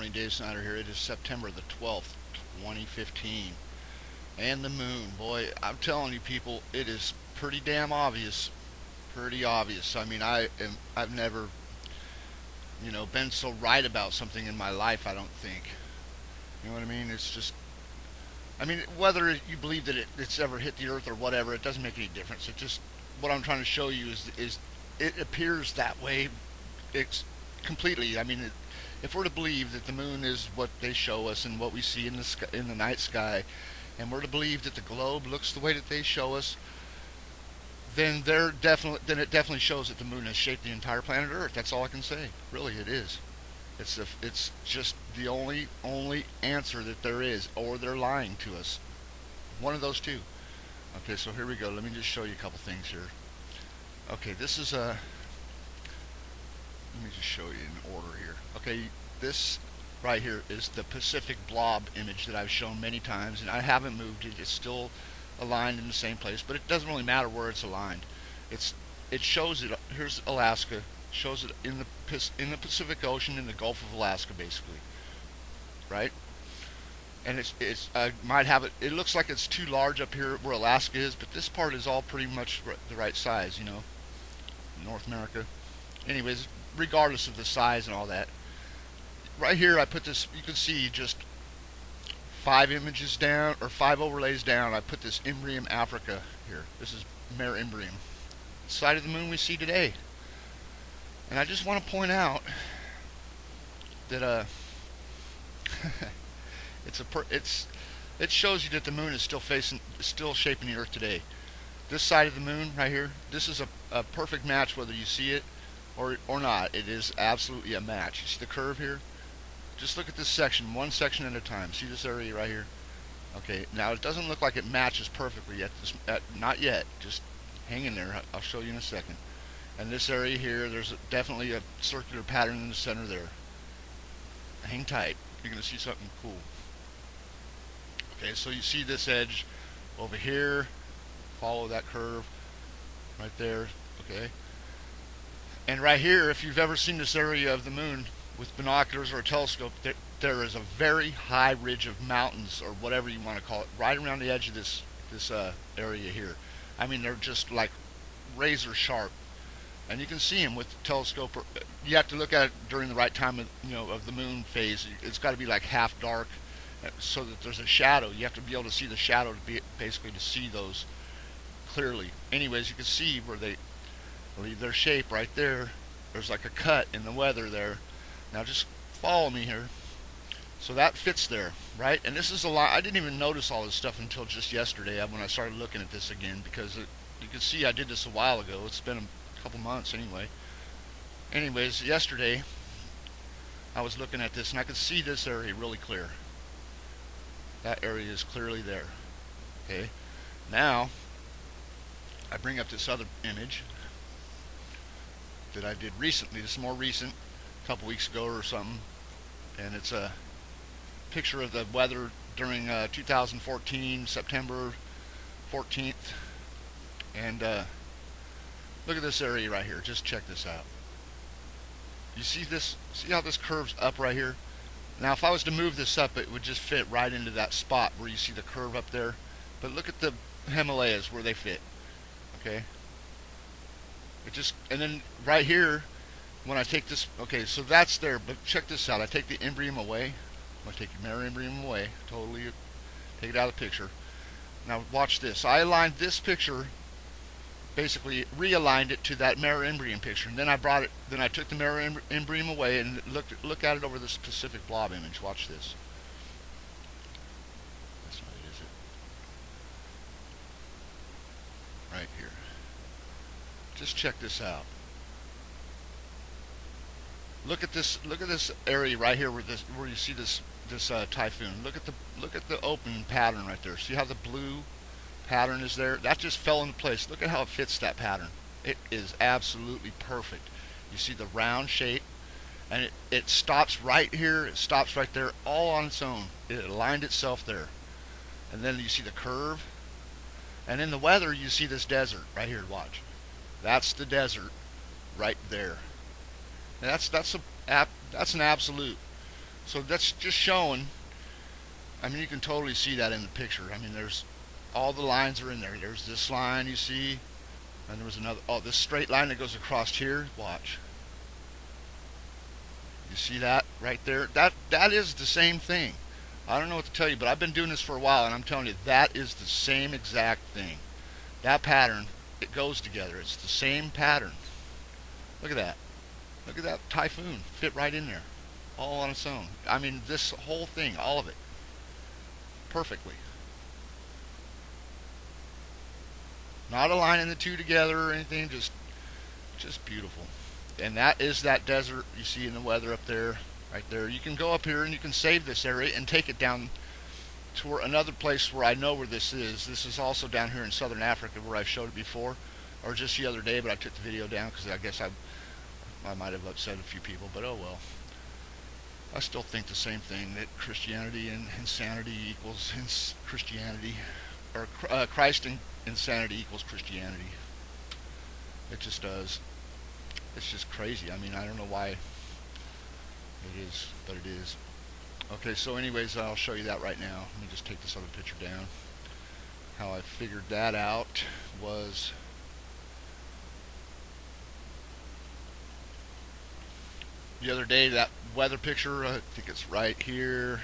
morning, Dave Snyder here. It is September the 12th, 2015. And the moon, boy, I'm telling you people, it is pretty damn obvious. Pretty obvious. I mean, I've never, been so right about something in my life, I don't think. You know what I mean? It's just, I mean, whether you believe that it's ever hit the earth or whatever, it doesn't make any difference. It just, what I'm trying to show you is it appears that way. It's completely. I mean, if we're to believe that the moon is what they show us and what we see in the sky, in the night sky, and we're to believe that the globe looks the way that they show us, then it definitely shows that the moon has shaped the entire planet Earth. That's all I can say. Really, it is. It's just the only answer that there is, or they're lying to us. One of those two. Okay, so here we go. Let me just show you a couple things here. Okay, this is a. Let me just show you in order here. Okay, this right here is the Pacific blob image that I've shown many times, and I haven't moved it. It's still aligned in the same place, but it doesn't really matter where it's aligned. It shows it. Here's Alaska. Shows it in the Pacific Ocean, in the Gulf of Alaska, basically, right? And it's I might have it. It looks like it's too large up here where Alaska is, but this part is all pretty much the right size, North America. Anyways, regardless of the size and all that, right here I put this. You can see just 5 images down, or 5 overlays down. I put this Imbrium Africa here. This is Mare Imbrium, side of the moon we see today. And I just want to point out that it shows you that the moon is still shaping the Earth today. This side of the moon right here, this is a perfect match whether you see it or not. It is absolutely a match. You see the curve here? Just look at this section, one section at a time. See this area right here? Okay, now it doesn't look like it matches perfectly yet. Not yet. Just hang in there. I'll show you in a second. And this area here, there's definitely a circular pattern in the center there. Hang tight. You're going to see something cool. Okay, so you see this edge over here. Follow that curve right there. Okay. And right here, if you've ever seen this area of the moon with binoculars or a telescope, there is a very high ridge of mountains, or whatever you want to call it, right around the edge of this area here. I mean, they're just like razor sharp. And you can see them with the telescope. You have to look at it during the right time of the moon phase. It's got to be like half dark, so that there's a shadow. You have to be able to see the shadow to see those clearly. Anyways, you can see where they leave their shape right there. There's like a cut in the weather there. Now just follow me here. So that fits there, right? And this is a lot. I didn't even notice all this stuff until just yesterday when I started looking at this again, because you can see I did this a while ago. It's been a couple months anyway. Anyways, yesterday I was looking at this and I could see this area really clear. That area is clearly there. Okay. Now I bring up this other image that I did recently. This is more recent, a couple weeks ago or something, and it's a picture of the weather during 2014, September 14th, and look at this area right here. Just check this out. You see this? See how this curves up right here? Now if I was to move this up, it would just fit right into that spot where you see the curve up there. But look at the Himalayas where they fit. Okay? And then right here, when I take this, okay, so that's there, but check this out. I take the Imbrium away. I'm going to take the Mare Imbrium away, totally take it out of the picture. Now watch this. I aligned this picture, basically realigned it to that Mare Imbrium picture, and then I took the Mare Imbrium away and look at it over this Pacific blob image. Watch this. That's not it, is it? Right here. Just check this out. Look at this area right here where you see this typhoon. Look at the open pattern right there. See how the blue pattern is there? That just fell into place. Look at how it fits that pattern. It is absolutely perfect. You see the round shape, and it stops right here. It stops right there, all on its own. It aligned itself there. And then you see the curve. And in the weather, you see this desert right here. Watch. That's the desert right there. And that's an absolute. So that's just showing. I mean, you can totally see that in the picture. I mean, there's all the lines are in there. There's this line you see, and there was another. Oh, this straight line that goes across here. Watch. You see that right there? That is the same thing. I don't know what to tell you, but I've been doing this for a while, and I'm telling you, that is the same exact thing. That pattern, it goes together. It's the same pattern. Look at that. Look at that typhoon. Fit right in there. All on its own. I mean, this whole thing, all of it. Perfectly. Not aligning the two together or anything, just beautiful. And that is that desert you see in the weather up there, right there. You can go up here and you can save this area and take it down to another place where I know where this is. This is also down here in southern Africa where I showed it before, or just the other day, but I took the video down because I guess I might have upset a few people, but oh well. I still think the same thing, that Christianity and insanity equals Christianity, or Christ and insanity equals Christianity. It just does. It's just crazy. I mean, I don't know why it is, but it is. Okay, so anyways, I'll show you that right now. Let me just take this other picture down. How I figured that out was the other day, that weather picture, I think it's right here.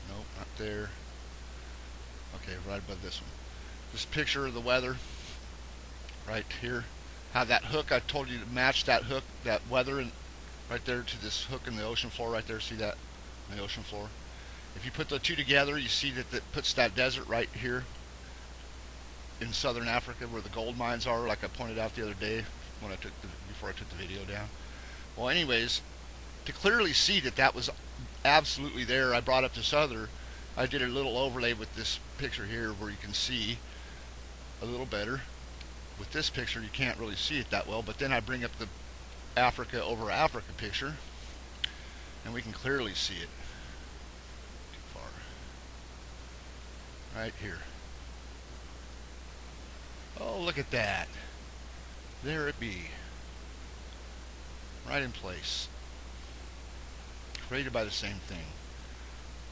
Nope, not there. Okay, right above this one. This picture of the weather right here. How that hook, I told you to match that hook, that weather, and right there to this hook in the ocean floor right there. See that in the ocean floor? If you put the two together, you see that that puts that desert right here in southern Africa where the gold mines are, like I pointed out the other day when before I took the video down. Well, anyways, to clearly see that that was absolutely there, I brought up this other. I did a little overlay with this picture here where you can see a little better. With this picture, you can't really see it that well, but then I bring up the Africa over Africa picture, and we can clearly see it. Too far. Right here. Oh, look at that. There it be. Right in place. Created by the same thing.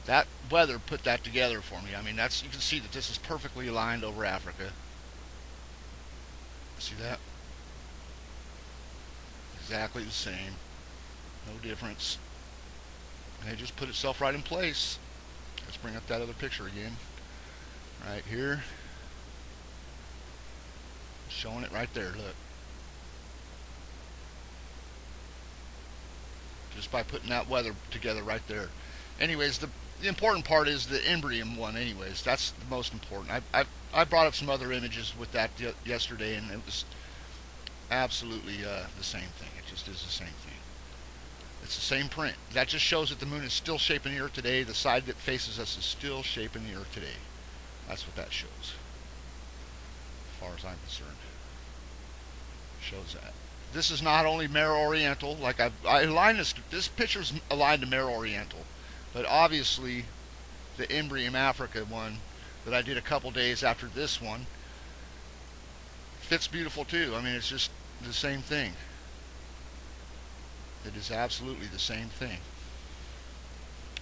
That weather put that together for me. I mean, you can see that this is perfectly aligned over Africa. See that? Exactly the same. No difference. And it just put itself right in place. Let's bring up that other picture again. Right here. Showing it right there, look. Just by putting that weather together right there. Anyways, the important part is the Imbrium one anyways. That's the most important. I brought up some other images with that yesterday, and it was absolutely the same thing. It just is the same thing. It's the same print. That just shows that the moon is still shaping the Earth today. The side that faces us is still shaping the Earth today. That's what that shows, as far as I'm concerned. Shows that. This is not only Mare Oriental, like I aligned this picture's aligned to Mare Oriental, but obviously the Imbrium Africa one that I did a couple days after this one fits beautiful too. I mean, it's just the same thing. It is absolutely the same thing.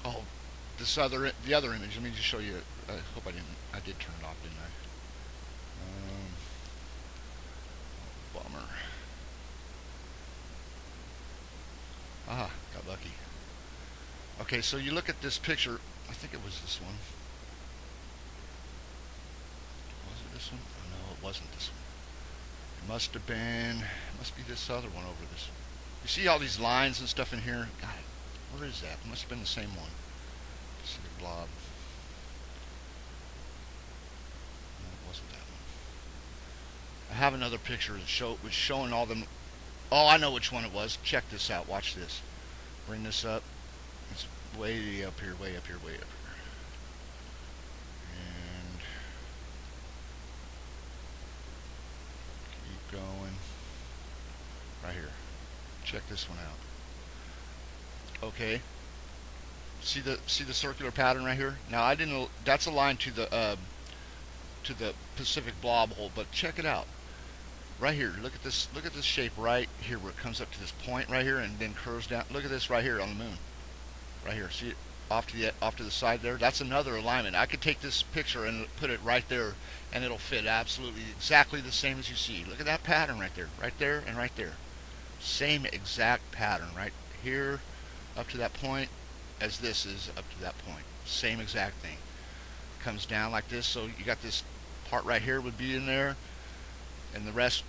Oh, the other image. Let me just show you. I hope I did turn it off, didn't I? Bummer. Ah, got lucky. Okay, so you look at this picture. I think it was this one. Was it this one? Oh, no, it wasn't this one. It must have been. It must be this other one over this. You see all these lines and stuff in here? God, where is that? It must have been the same one. Pacific Blob. No, it wasn't that one. I have another picture that was showing all them. Oh, I know which one it was. Check this out. Watch this. Bring this up. It's way up here, way up here, way up here. And keep going. Right here. Check this one out. Okay. See the circular pattern right here? Now I didn't. That's aligned to the Pacific Blob hole, but check it out. Right here, look at this shape right here where it comes up to this point right here and then curves down. Look at this right here on the moon. Right here, see it? off to the side there. That's another alignment. I could take this picture and put it right there, and it'll fit absolutely exactly the same as you see. Look at that pattern right there, and right there. Same exact pattern right here up to that point as this is up to that point. Same exact thing. Comes down like this, so you got this part right here would be in there, and the rest,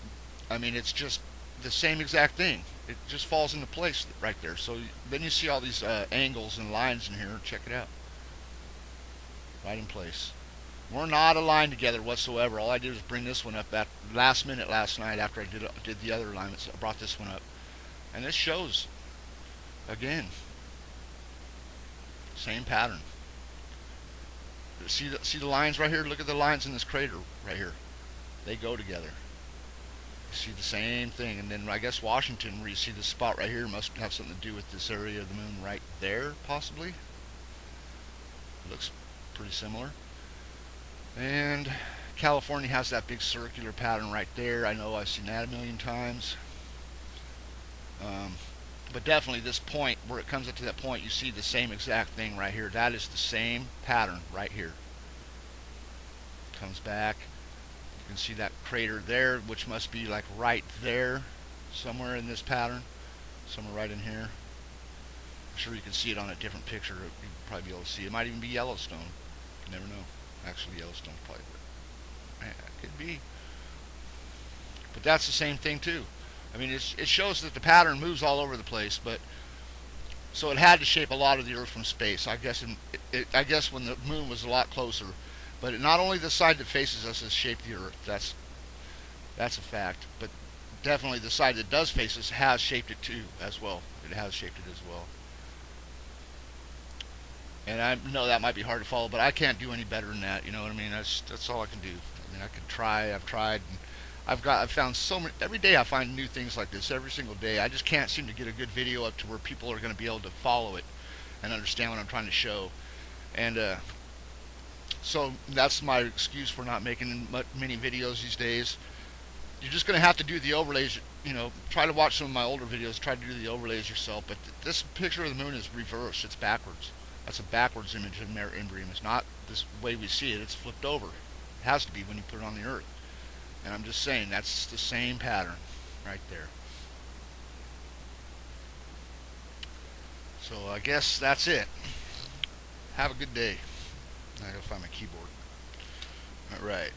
I mean, it's just the same exact thing. It just falls into place right there. So then you see all these angles and lines in here. Check it out. Right in place. We're not aligned together whatsoever. All I did was bring this one up at last minute last night after I did the other alignments. I brought this one up, and this shows again same pattern. See the lines right here? Look at the lines in this crater right here. They go together. You see the same thing. And then I guess Washington, where you see this spot right here, must have something to do with this area of the moon right there, possibly. Looks pretty similar. And California has that big circular pattern right there. I know I've seen that a million times. But definitely this point, where it comes up to that point, you see the same exact thing right here. That is the same pattern right here. Comes back. You can see that crater there, which must be like right there, somewhere in this pattern. Somewhere right in here. I'm sure you can see it on a different picture. You'd probably be able to see it. It might even be Yellowstone. You never know. Actually, Yellowstone's probably, man, it could be. But that's the same thing too. I mean, it shows that the pattern moves all over the place, but so it had to shape a lot of the Earth from space. I guess I guess when the moon was a lot closer, but not only the side that faces us has shaped the Earth. That's a fact. But definitely the side that does face us has shaped it too as well. It has shaped it as well. And I know that might be hard to follow, but I can't do any better than that. You know what I mean? That's all I can do. I mean, I can try. I've tried. And I've found so many. Every day I find new things like this. Every single day, I just can't seem to get a good video up to where people are going to be able to follow it and understand what I'm trying to show. And so that's my excuse for not making many videos these days. You're just going to have to do the overlays. You know, try to watch some of my older videos. Try to do the overlays yourself. But this picture of the moon is reversed. It's backwards. That's a backwards image of Mare Imbrium. It's not this way we see it. It's flipped over. It has to be when you put it on the Earth. And I'm just saying, that's the same pattern right there. So I guess that's it. Have a good day. I gotta find my keyboard. All right.